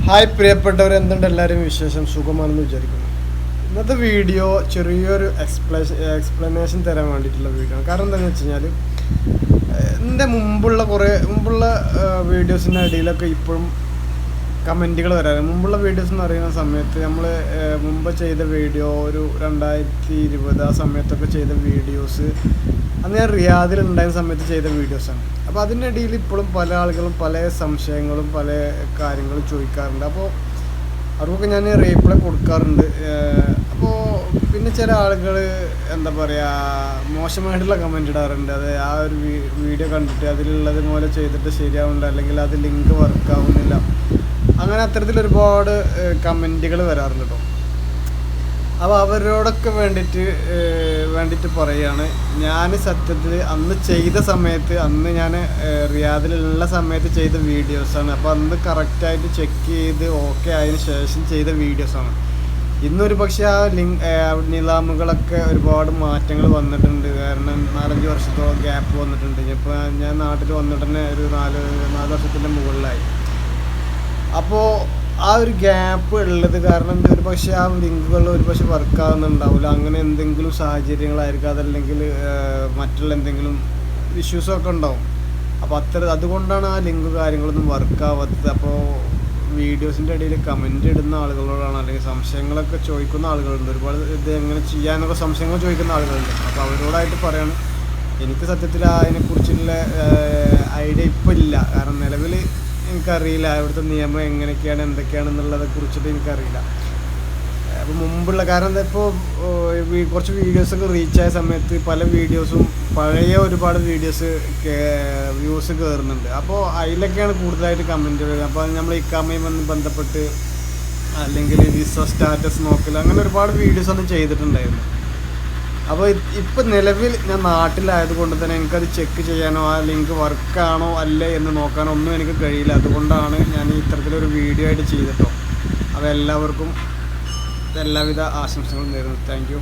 Hi പ്രിയപ്പെട്ടവർ, എന്തുണ്ട് എല്ലാവരും വിശേഷം? സുഖമാണെന്ന് വിചാരിക്കുന്നു. ഇന്നത്തെ വീഡിയോ ചെറിയൊരു എക്സ്പ്ലനേഷൻ തരാൻ വേണ്ടിയിട്ടുള്ള വീഡിയോ ആണ്. കാരണം എന്താണെന്ന് വെച്ച് കഴിഞ്ഞാൽ എൻ്റെ മുമ്പുള്ള വീഡിയോസിൻ്റെ ഇടയിലൊക്കെ ഇപ്പോഴും കമൻറ്റുകൾ വരാറ്. മുമ്പുള്ള വീഡിയോസ് എന്ന് പറയുന്ന സമയത്ത് നമ്മൾ മുമ്പ് ചെയ്ത വീഡിയോ ഒരു 2020 ആ സമയത്തൊക്കെ ചെയ്ത വീഡിയോസ് അന്ന് ഞാൻ റിയാദിലുണ്ടായിരുന്ന സമയത്ത് ചെയ്ത വീഡിയോസാണ്. അപ്പോൾ അതിൻ്റെ ഇടയിൽ ഇപ്പോഴും പല ആളുകളും പല സംശയങ്ങളും പല കാര്യങ്ങളും ചോദിക്കാറുണ്ട്. അപ്പോൾ അവർക്കൊക്കെ ഞാൻ റീപ്ലൈ കൊടുക്കാറുണ്ട്. അപ്പോൾ പിന്നെ ചില ആളുകൾ എന്താ പറയുക, മോശമായിട്ടുള്ള കമൻറ്റ് ഇടാറുണ്ട്. അത് ആ ഒരു വീഡിയോ കണ്ടിട്ട് അതിലുള്ളത് പോലെ ചെയ്തിട്ട് ശരിയാവുന്നില്ല, അല്ലെങ്കിൽ അത് ലിങ്ക് വർക്കാവുന്നില്ല, അങ്ങനെ അത്തരത്തിൽ ഒരുപാട് കമൻറ്റുകൾ വരാറുണ്ട് കേട്ടോ. അപ്പോൾ അവരോടൊക്കെ വേണ്ടിയിട്ട് പറയുകയാണ്, ഞാൻ സത്യത്തിൽ അന്ന് ചെയ്ത സമയത്ത്, അന്ന് ഞാൻ റിയാദിലുള്ള സമയത്ത് ചെയ്ത വീഡിയോസാണ്. അപ്പോൾ അന്ന് കറക്റ്റായിട്ട് ചെക്ക് ചെയ്ത് ഓക്കെ ആയതിനു ശേഷം ചെയ്ത വീഡിയോസാണ്. ഇന്നൊരു പക്ഷേ ആ നിലാമുകളൊക്കെ ഒരുപാട് മാറ്റങ്ങൾ വന്നിട്ടുണ്ട്. കാരണം 4-5 വർഷത്തോളം ഗ്യാപ്പ് വന്നിട്ടുണ്ട്. ഇപ്പോൾ ഞാൻ നാട്ടിൽ വന്നിട്ട് തന്നെ ഒരു 4 വർഷത്തിൻ്റെ മുകളിലായി. അപ്പോൾ ആ ഒരു ഗ്യാപ്പ് ഉള്ളത് കാരണം ഒരു പക്ഷേ ആ ലിങ്കുകൾ ഒരു പക്ഷേ വർക്കാകുന്നുണ്ടാവില്ല. അങ്ങനെ എന്തെങ്കിലും സാഹചര്യങ്ങളായിരിക്കും, അതല്ലെങ്കിൽ മറ്റുള്ള എന്തെങ്കിലും ഇഷ്യൂസൊക്കെ ഉണ്ടാവും. അപ്പോൾ അതുകൊണ്ടാണ് ആ ലിങ്ക് കാര്യങ്ങളൊന്നും വർക്കാവാത്തത്. അപ്പോൾ വീഡിയോസിൻ്റെ ഇടയിൽ കമൻറ്റ് ഇടുന്ന ആളുകളോടാണ്, അല്ലെങ്കിൽ സംശയങ്ങളൊക്കെ ചോദിക്കുന്ന ആളുകളുണ്ട്. ഒരുപാട് ഇത് എങ്ങനെ ചെയ്യാനൊക്കെ സംശയങ്ങൾ ചോദിക്കുന്ന ആളുകളുണ്ട്. അപ്പോൾ അവരോടായിട്ട് പറയാണ്, എനിക്ക് സത്യത്തിൽ അതിനെക്കുറിച്ചുള്ള ഐഡിയ ഇപ്പോൾ ഇല്ല. കാരണം നിലവിൽ എനിക്കറിയില്ല ഇവിടുത്തെ നിയമം എങ്ങനെയൊക്കെയാണ് എന്തൊക്കെയാണെന്നുള്ളതെ കുറിച്ചിട്ട് എനിക്കറിയില്ല. അപ്പോൾ മുമ്പുള്ള കാരണം എന്താ, ഇപ്പോൾ കുറച്ച് വീഡിയോസൊക്കെ റീച്ചായ സമയത്ത് പല വീഡിയോസും പഴയ ഒരുപാട് വീഡിയോസ് വ്യൂസ് കയറുന്നുണ്ട്. അപ്പോൾ അതിലൊക്കെയാണ് കൂടുതലായിട്ട് കമൻറ്റ് വരുന്നത്. അപ്പോൾ നമ്മൾ ഇക്കാമയുമായി ബന്ധപ്പെട്ട് അല്ലെങ്കിൽ വിസ സ്റ്റാറ്റസ് നോക്കൽ, അങ്ങനെ ഒരുപാട് വീഡിയോസൊന്നും ചെയ്തിട്ടുണ്ടായിരുന്നു. അപ്പോൾ ഇപ്പം നിലവിൽ ഞാൻ നാട്ടിലായത് കൊണ്ട് തന്നെ എനിക്കത് ചെക്ക് ചെയ്യാനോ ആ ലിങ്ക് വർക്കാണോ അല്ലേ എന്ന് നോക്കാനോ ഒന്നും എനിക്ക് കഴിയില്ല. അതുകൊണ്ടാണ് ഞാൻ ഇത്തരത്തിലൊരു വീഡിയോ ആയിട്ട് ചെയ്തിട്ടോ. അപ്പോൾ എല്ലാവർക്കും എല്ലാവിധ ആശംസകളും നേരുന്നു. Thank you.